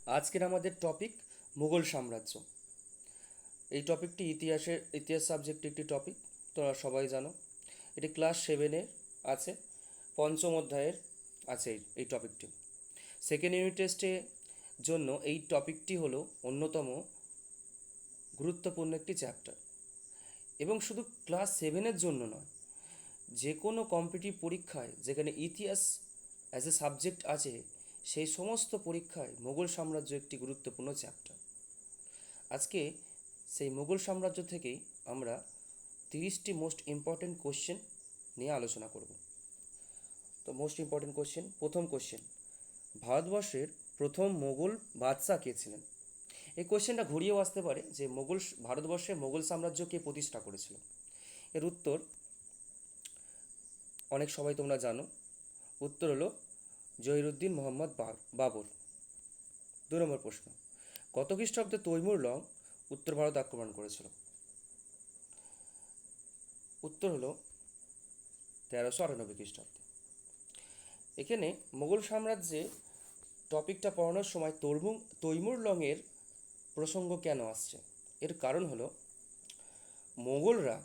আজকের আমাদের টপিক মুঘল সাম্রাজ্য। এই টপিকটি ইতিহাস সাবজেক্ট একটি টপিক, তোমরা সবাই জানো। এটি ক্লাস 7-এর আছে, পঞ্চম অধ্যায়ের আছে এই টপিকটি। সেকেন্ড ইউনিট টেস্টের জন্য এই টপিকটি হলো অন্যতম গুরুত্বপূর্ণ একটি চ্যাপ্টার, এবং শুধু ক্লাস 7-এর জন্য নয়, যে কোনো কম্পিটিটিভ পরীক্ষায় যেখানে ইতিহাস অ্যাজ এ সাবজেক্ট আছে, সেই সমস্ত পরীক্ষায় মুঘল সাম্রাজ্য একটি গুরুত্বপূর্ণ চ্যাপ্টার। আজকে সেই মুঘল সাম্রাজ্য থেকেই আমরা 30টি মোস্ট ইম্পর্ট্যান্ট কোশ্চেন নিয়ে আলোচনা করব। তো মোস্ট ইম্পর্ট্যান্ট কোশ্চেন, প্রথম কোশ্চেন, ভারতবর্ষের প্রথম মোগল বাদশাহ কে ছিলেন? এই কোশ্চেনটা ঘুরিয়েও আসতে পারে যে ভারতবর্ষে মোগল সাম্রাজ্য কে প্রতিষ্ঠা করেছিল। এর উত্তর অনেক সবাই তোমরা জানো। উত্তর হলো জহিরুদ্দিন মোহাম্মদ বাবর। 2 নম্বর প্রশ্ন, কত খ্রিস্টাব্দে তৈমুর লং উত্তর ভারত আক্রমণ করেছিল? উত্তর হলো 1398 খ্রিস্টাব্দে। এখানে মোগল সাম্রাজ্যে টপিকটা পড়ানোর সময় তৈমুর লংয়ের প্রসঙ্গ কেন আসছে? এর কারণ হলো মোগলরা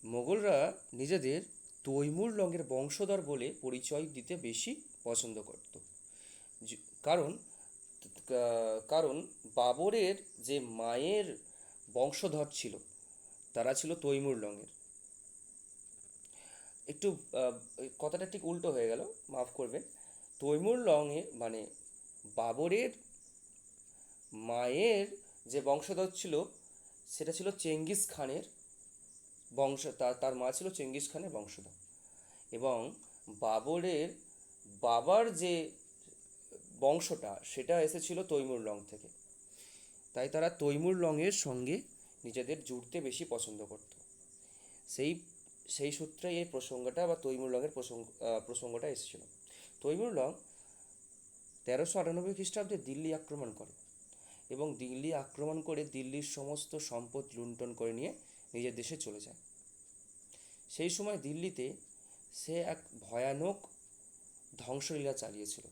মোগলরা নিজেদের তৈমুর লংয়ের বংশধর বলে পরিচয় দিতে বেশি পছন্দ করত। কারণ কারণ বাবরের যে মায়ের বংশধর ছিল, তারা ছিল তৈমুর লংয়ের। একটু কথাটা ঠিক উল্টো হয়ে গেল, মাফ করবেন। তৈমুর লংয়ে মানে বাবরের মায়ের যে বংশধর ছিল, সেটা ছিল চেঙ্গিস খানের বংশ। তার মা ছিল চেঙ্গিস খানের বংশধর, এবং বাবরের বাবার যে বংশটা, সেটা এসেছিল তৈমুর লং থেকে। তাই তারা তৈমুর লংয়ের সঙ্গে নিজেদের জুড়তে বেশি পছন্দ করত। সেই সেই সূত্রে এই প্রসঙ্গটা বা তৈমুর লংয়ের প্রসঙ্গটা এসেছিল। তৈমুর লং 1398 খ্রিস্টাব্দে দিল্লি আক্রমণ করে, এবং দিল্লি আক্রমণ করে দিল্লির সমস্ত সম্পদ লুণ্ঠন করে নিয়ে নিজের দেশে চলে যায়। সেই সময় দিল্লিতে সে এক ভয়ানক ধ্বংসলীলা চালিয়েছিল।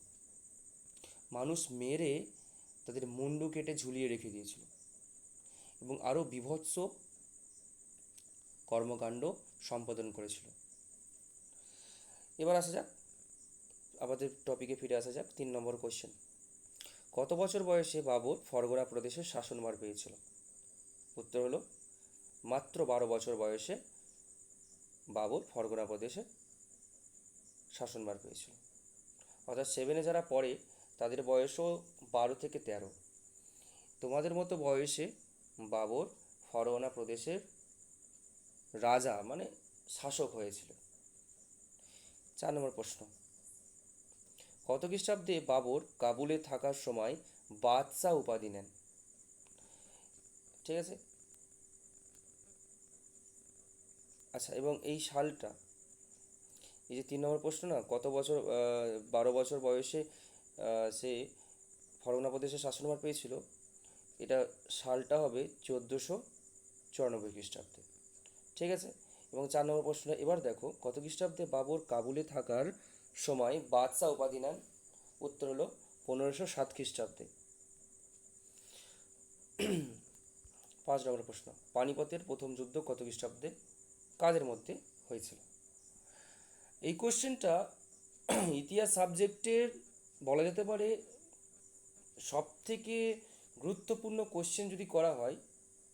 মানুষ মেরে তাদের মুন্ডু কেটে ঝুলিয়ে রেখে দিয়েছিল, এবং আরও বীভৎস কর্মকাণ্ড সম্পাদন করেছিল। এবার আসা যাক, আমাদের টপিকে ফিরে আসা যাক। 3 নম্বর কোশ্চেন, কত বছর বয়সে বাবর ফরগনা প্রদেশের শাসনভার পেয়েছিল? উত্তর হলো মাত্র 12 বছর বয়সে বাবর ফরগনা প্রদেশে শাসনভার পেয়েছিল। অর্থাৎ 7-এ যারা পড়ে তাদের বয়সও 12 থেকে 13। তোমাদের মতো বয়সে বাবর ফরগনা প্রদেশের রাজা মানে শাসক হয়েছিল। 4 নম্বর প্রশ্ন, কত খ্রিস্টাব্দে বাবর কাবুলে থাকার সময় বাদশাহ উপাধি নেন? ঠিক আছে। আচ্ছা, এবং এই সালটা, এই যে 3 নম্বর প্রশ্ন না, কত বছর 12 বছর বয়সে সে ফরগনা প্রদেশে শাসনভার পেয়েছিল, এটা সালটা হবে 1494 খ্রিস্টাব্দে। ঠিক আছে। এবং 4 নম্বর প্রশ্ন, এবার দেখো, কত খ্রিস্টাব্দে বাবর কাবুলে থাকার সময় বাদশাহ উপাধি নেন? উত্তর হলো 1507 খ্রিস্টাব্দে। 5 নম্বর প্রশ্ন, পানিপথের প্রথম যুদ্ধ কত খ্রিস্টাব্দে কাদের মধ্যে হয়েছিল? এই কোশ্চেনটা ইতিহাস সাবজেক্টের বলা যেতে পারে সব থেকে গুরুত্বপূর্ণ কোশ্চেন যদি করা হয়,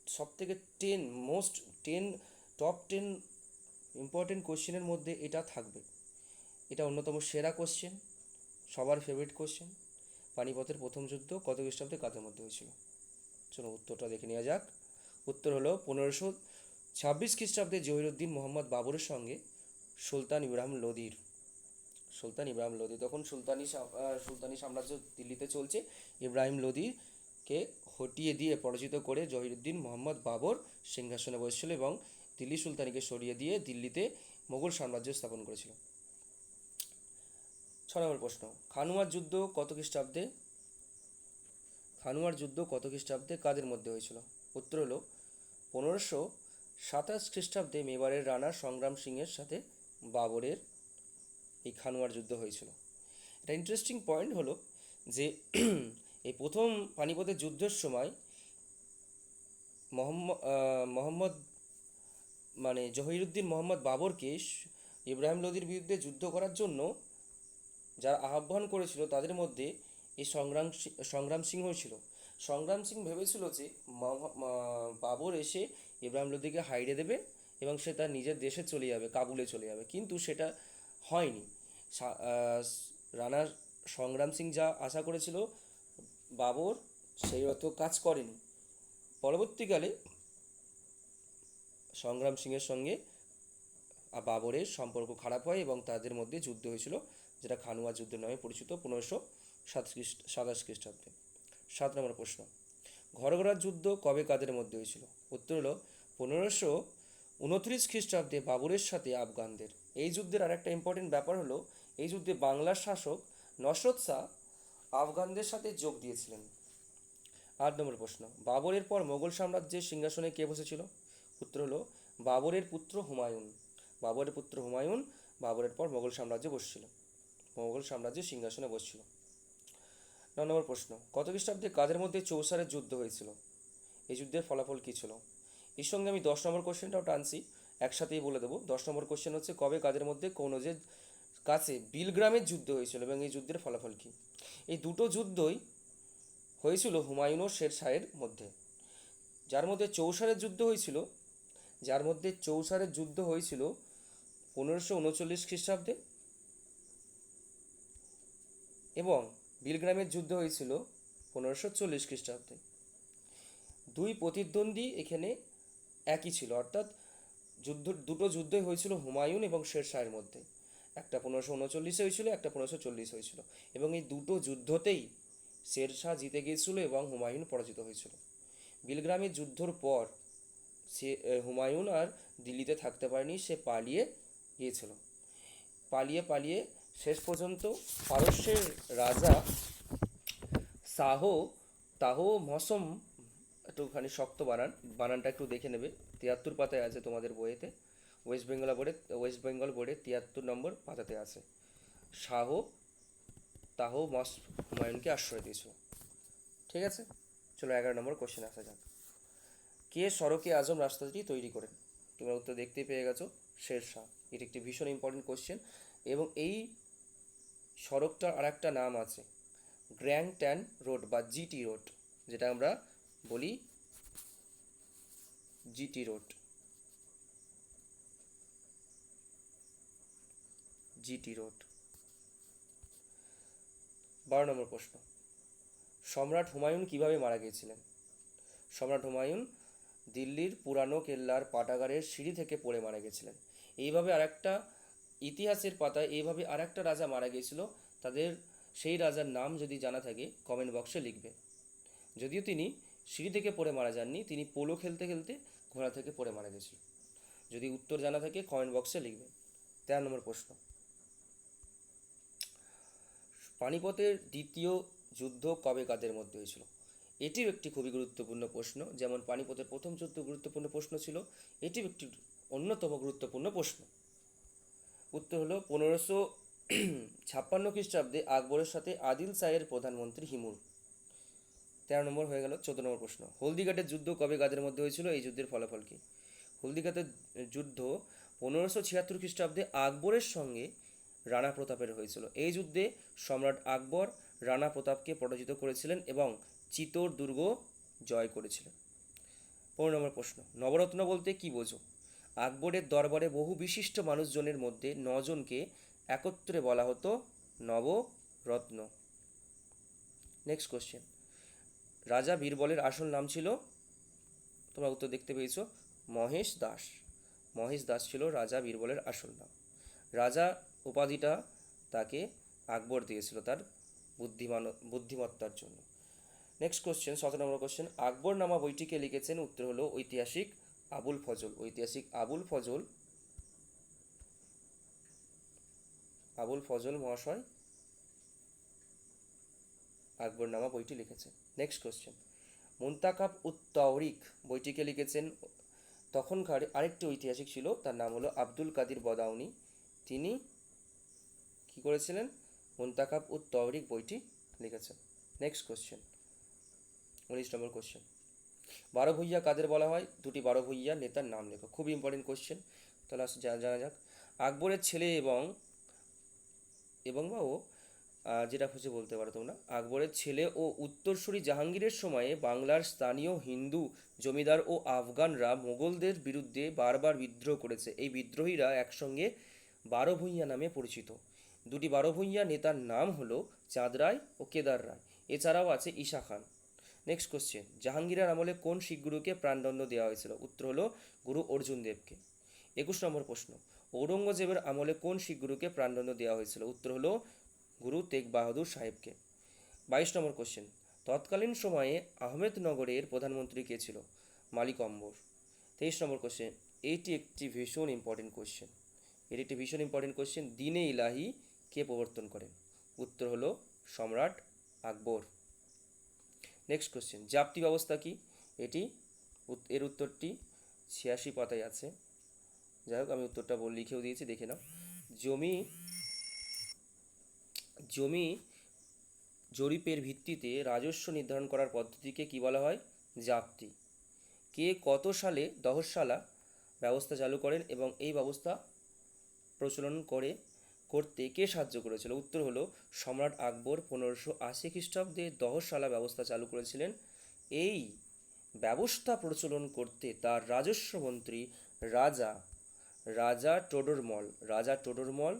সব থেকে 10 টপ 10 ইম্পর্টেন্ট কোশ্চেনের মধ্যে এটা থাকবে। এটা অন্যতম সেরা কোশ্চেন, সবার ফেভারিট কোশ্চেন। পানিপথের প্রথম যুদ্ধ কত খ্রিস্টাব্দে কাদের মধ্যে হয়েছিল? চলো উত্তরটা দেখে নেওয়া যাক। উত্তর হলো 1526 খ্রিস্টাব্দে জহিরুদ্দিন মোহাম্মদ বাবরের সঙ্গে সুলতান ইব্রাহিম লোধি, তখন সুলতানি সাম্রাজ্য দিল্লিতে চলছে। ইব্রাহিম লোধিকে হটিয়ে দিয়ে পরাজিত করে জহিরুদ্দিন মোহাম্মদ বাবর সিংহাসনে বসেছিল, এবং দিল্লি সুলতানিকে সরিয়ে দিয়ে দিল্লিতে মোগল সাম্রাজ্য স্থাপন করেছিল। 6 নম্বর প্রশ্ন, খানুয়ার যুদ্ধ কত খ্রিস্টাব্দে কাদের মধ্যে হয়েছিল? উত্তর হলো 1527 খ্রিস্টাব্দে মেবারের রানা সংগ্রাম সিংয়ের সাথে বাবরের এই খানুয়ার যুদ্ধ হয়েছিল। এটা ইন্টারেস্টিং পয়েন্ট হলো যে এই প্রথম পানিপথের যুদ্ধের সময় মোহাম্মদ মানে জহিরুদ্দিন মোহাম্মদ বাবরকে ইব্রাহিম লোদির বিরুদ্ধে যুদ্ধ করার জন্য যারা আহ্বান করেছিল তাদের মধ্যে এই সংগ্রাম সিংহ ছিল। সংগ্রাম সিং ভেবেছিল যে বাবর এসে ইব্রাহিম লোদিকে হারিয়ে দেবে এবং সে তার নিজের দেশে চলে যাবে, কাবুলে চলে যাবে, কিন্তু সেটা হয়নি। রানা সংগ্রাম সিং যা আশা করেছিল বাবর সেই অত কাজ করেনি। পরবর্তীকালে সংগ্রাম সিংয়ের সঙ্গে বাবরের সম্পর্ক খারাপ হয় এবং তাদের মধ্যে যুদ্ধ হয়েছিল, যেটা খানুয়া যুদ্ধ নামে পরিচিত 1527 খ্রিস্টাব্দে। 7 নম্বর প্রশ্ন, ঘরঘরার যুদ্ধ কবে কাদের মধ্যে হয়েছিল? উত্তর হলো 1529 খ্রিস্টাব্দে বাবরের সাথে আফগানদের। এই যুদ্ধের আর একটা ইম্পর্টেন্ট ব্যাপার হলো এই যুদ্ধে বাংলার শাসক নসরত শাহ আফগানদের সাথে যোগ দিয়েছিলেন। 8 নম্বর প্রশ্ন, বাবরের পর মোগল সাম্রাজ্যের সিংহাসনে কে বসেছিল? উত্তর হলো বাবরের পুত্র হুমায়ুন। বাবরের পুত্র হুমায়ুন বাবরের পর মোগল সাম্রাজ্যে বসছিল, মোগল সাম্রাজ্যের সিংহাসনে বসছিল। 9 নম্বর প্রশ্ন, কত খ্রিস্টাব্দে কাদের মধ্যে চৌসারের যুদ্ধ হয়েছিল? এই যুদ্ধের ফলাফল কী ছিল? এর সঙ্গে আমি 10 নম্বর কোশ্চেনটাও টানছি, একসাথেই বলে দেবো। 10 নম্বর কোশ্চেন হচ্ছে কবে কাদের মধ্যে কনৌজের কাছে বিলগ্রামের যুদ্ধ হয়েছিল এবং এই যুদ্ধের ফলাফল কী? এই দুটো যুদ্ধই হয়েছিল হুমায়ুন ও শের শাহের মধ্যে। যার মধ্যে চৌসারের যুদ্ধ হয়েছিল, 1539 খ্রিস্টাব্দে এবং বিলগ্রামের যুদ্ধ হয়েছিল 1540 খ্রিস্টাব্দে। দুই প্রতিদ্বন্দ্বী এখানে একই ছিল, অর্থাৎ দুটো যুদ্ধই হয়েছিল হুমায়ুন এবং শের শাহের মধ্যে। একটা 1539 হয়েছিল, একটা 1540 হয়েছিল, এবং এই দুটো যুদ্ধতেই শের শাহ জিতে গিয়েছিল এবং হুমায়ুন পরাজিত হয়েছিল। বিলগ্রামের যুদ্ধর পর সে হুমায়ুন আর দিল্লিতে থাকতে পারেনি, সে পালিয়ে গিয়েছিল। পালিয়ে পালিয়ে শেষ পর্যন্ত পারস্যের রাজা শাহ তাহ মসম, একটুখানি শক্ত বানানটা একটু দেখে নেবে, 73 পাতায় আছে তোমাদের বইয়েতে, ওয়েস্ট বেঙ্গল বোর্ডে 73 নম্বর পাতাতে আছে। শাহ তাহ মস হুমায়ুনকে আশ্রয় দিয়েছিল। ঠিক আছে, চলো 11 নম্বর কোশ্চেন আসা যাক। কে সড়কে আজম রাস্তাটি তৈরি করেন? তোমরা উত্তর দেখতেই পেয়ে গেছো, শের শাহ। এটি একটি ভীষণ ইম্পর্টেন্ট কোশ্চেন, এবং এই সড়কটার আর একটা নাম আছে, গ্র্যান্ড ট্যান রোড বা জিটি রোড, যেটা আমরা বলি জিটি রোড। GT road. 12 নম্বর প্রশ্ন, সম্রাট হুমায়ুন কিভাবে মারা গিয়েছিলেন? সম্রাট হুমায়ুন দিল্লির পুরানো কেল্লার পাঠাগারের সিঁড়ি থেকে পড়ে মারা গেছিলেন। এইভাবে আরেকটা ইতিহাসের পাতায় এইভাবে আরেকটা রাজা মারা গিয়েছিল, তাদের সেই রাজার নাম যদি জানা থাকে কমেন্ট বক্সে লিখবে। যদিও তিনি সিঁড়ি থেকে পড়ে মারা যাননি, তিনি পোলো খেলতে খেলতে ঘোড়া থেকে পড়ে মারা গেছিল। যদি উত্তর জানা থাকে কমেন্ট বক্সে লিখবে। 13 নম্বর প্রশ্ন, পানিপথের দ্বিতীয় যুদ্ধ কবে কাদের মধ্যে হয়েছিল? এটিও একটি খুবই গুরুত্বপূর্ণ প্রশ্ন, যেমন পানিপথের প্রথম যুদ্ধ গুরুত্বপূর্ণ প্রশ্ন ছিল, এটিও একটি অন্যতম গুরুত্বপূর্ণ প্রশ্ন। উত্তর হলো 1556 খ্রিস্টাব্দে আকবরের সাথে আদিল শাহের প্রধানমন্ত্রী হিমুর। 13 নম্বর হয়ে গেল। 14 নম্বর প্রশ্ন, হলদিঘাটের যুদ্ধ কবে কাদের মধ্যে হয়েছিল? এই যুদ্ধের ফলাফল কী? হলদিঘাটের যুদ্ধ 1576 খ্রিস্টাব্দে আকবরের সঙ্গে রানা প্রতাপের হয়েছিল। এই যুদ্ধে সম্রাট আকবর রানা প্রতাপকে পরাজিত করেছিলেন এবং চিতোর দুর্গ জয় করেছিলেন। 15 নম্বর প্রশ্ন, নবরত্ন বলতে কী বোঝো? আকবরের দরবারে বহু বিশিষ্ট মানুষজনের মধ্যে 9জনকে একত্রে বলা হতো নবরত্ন। নেক্সট কোশ্চেন, রাজা বীরবলের আসল নাম ছিল? তোমরা উত্তর দেখতে পেয়েছো, মহেশ দাস। মহেশ দাস ছিল রাজা বীরবলের আসল নাম। রাজা উপাধিটা তাকে আকবর দিয়েছিল তার বুদ্ধিমত্তার জন্য। নেক্সট কোশ্চেন, 17 নম্বর কোশ্চেন, আকবর নামা বইটিকে লিখেছেন? উত্তর হলো ঐতিহাসিক আবুল ফজল। ঐতিহাসিক আবুল ফজল মহাশয় আকবর নামা বইটি লিখেছেন। নেক্সট কোশ্চেন, মুন্তাখাব উত তাওরিখ বইটিকে লিখেছেন? তখনকার আরেকটি ঐতিহাসিক ছিল, তার নাম হলো আব্দুল কাদির বদাউনি। তিনি কি করেছিলেন? মুন্তাখাব উত তাওরিখ বইটি লিখেছে। নেক্সট কোশ্চেন, 19 নম্বর কোশ্চেন, বারো ভূঁইয়া কাদের বলা হয়? দুটি বারো ভূঁইয়া নেতার নাম লেখো। খুব ইম্পর্টেন্ট কোশ্চেন, তাহলে জানা যাক। আকবরের ছেলে এবং এবং বা ও যেটা খুশি বলতে পারো তোমরা, আকবরের ছেলে ও উত্তরসূরি জাহাঙ্গীরের সময়ে বাংলার স্থানীয় হিন্দু জমিদার ও আফগানরা মোগলদের বিরুদ্ধে বারবার বিদ্রোহ করেছে। এই বিদ্রোহীরা একসঙ্গে বারো ভূঁইয়া নামে পরিচিত। দুটি বারো ভূঁইয়া নেতার নাম হলো চাঁদ রায় ও কেদার রায়। এছাড়াও আছে ঈশা খান। নেক্সট কোশ্চেন, জাহাঙ্গীরের আমলে কোন শিখ গুরুকে প্রাণদণ্ড দেওয়া হয়েছিল? উত্তর হলো গুরু অর্জুন দেবকে। 21 নম্বর প্রশ্ন, ঔরঙ্গজেবের আমলে কোন শিখ গুরুকে প্রাণদণ্ড দেওয়া হয়েছিল? উত্তর হলো গুরু তেগ বাহাদুর সাহেবকে। 22 নম্বর কোশ্চেন, তৎকালীন সময়ে আহমেদনগরের প্রধানমন্ত্রী কে ছিল? মালিক অম্বর। 23 নম্বর কোশ্চেন, এইটি একটি ভীষণ ইম্পর্টেন্ট কোশ্চেন, এটি একটি ভীষণ ইম্পর্টেন্ট কোশ্চেন, দিনে ইলাহি কে প্রবর্তন করেন? উত্তর হলো সম্রাট আকবর। নেক্সট কোশ্চেন, জাপ্তি ব্যবস্থা কি? এটি এর উত্তরটি 86 পাতায় আছে। যাই হোক, আমি উত্তরটা লিখেও দিয়েছি, দেখে নাও। জমি জমি জরিপের ভিত্তিতে রাজস্ব নির্ধারণ করার পদ্ধতিকে কি বলা হয়? জাপ্তি। কে কত সালে দহশালা ব্যবস্থা চালু করেন এবং এই ব্যবস্থা প্রচলন করতে কে সাহায্য করেছিল? উত্তর হলো সম্রাট আকবর 1580 খ্রিস্টাব্দে দহশালা ব্যবস্থা চালু করেছিলেন। এই ব্যবস্থা প্রচলন করতে তার রাজস্ব মন্ত্রী রাজা রাজা টোডরমল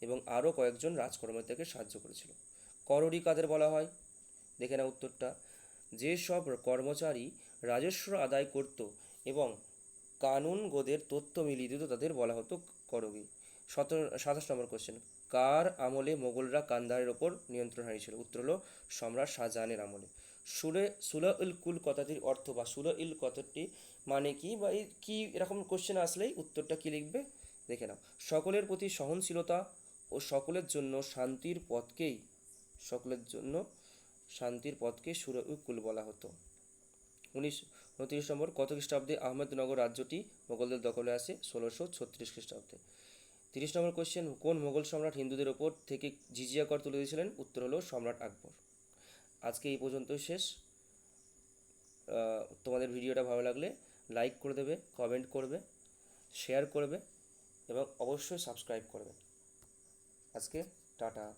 এবং আরও কয়েকজন রাজকর্মীদেরকে সাহায্য করেছিল। কররি কাদের বলা হয়? দেখে না উত্তরটা, যেসব কর্মচারী রাজস্ব আদায় করত এবং কানুনগোদের তথ্য মিলিয়ে দিত তাদের বলা হতো করবি। 27 নম্বর কোশ্চেন, কার আমলে মোগলরা কান্দাহারের ওপর নিয়ন্ত্রণ হারিয়েছিল? উত্তর হলো সম্রাট শাহজাহানের আমলে। সুলা-উল কুল কথাটির অর্থ বা সুলা-ইল কথাটি মানে কি, বা এই কি এরকম কোশ্চেন আসলেই উত্তরটা কি লিখবে দেখে নাও। সকলের প্রতি সহনশীলতা ও সকলের জন্য শান্তির পথকে সুরা-উল কুল বলা হতো। 29 নম্বর, কত খ্রিস্টাব্দে আহমেদনগর রাজ্যটি মোগলদের দখলে আসে? 1636 খ্রিস্টাব্দে। 30 নম্বর কোশ্চেন, কোন মোগল সম্রাট হিন্দুদের ওপর থেকে জিজিয়া কর তুলে দিয়েছিলেন? উত্তর হলো সম্রাট আকবর। আজকে এই পর্যন্তই শেষ। তোমাদের ভিডিওটা ভালো লাগলে লাইক করে দেবে, কমেন্ট করবে, শেয়ার করবে এবং অবশ্যই সাবস্ক্রাইব করবে। আজকে টাটা।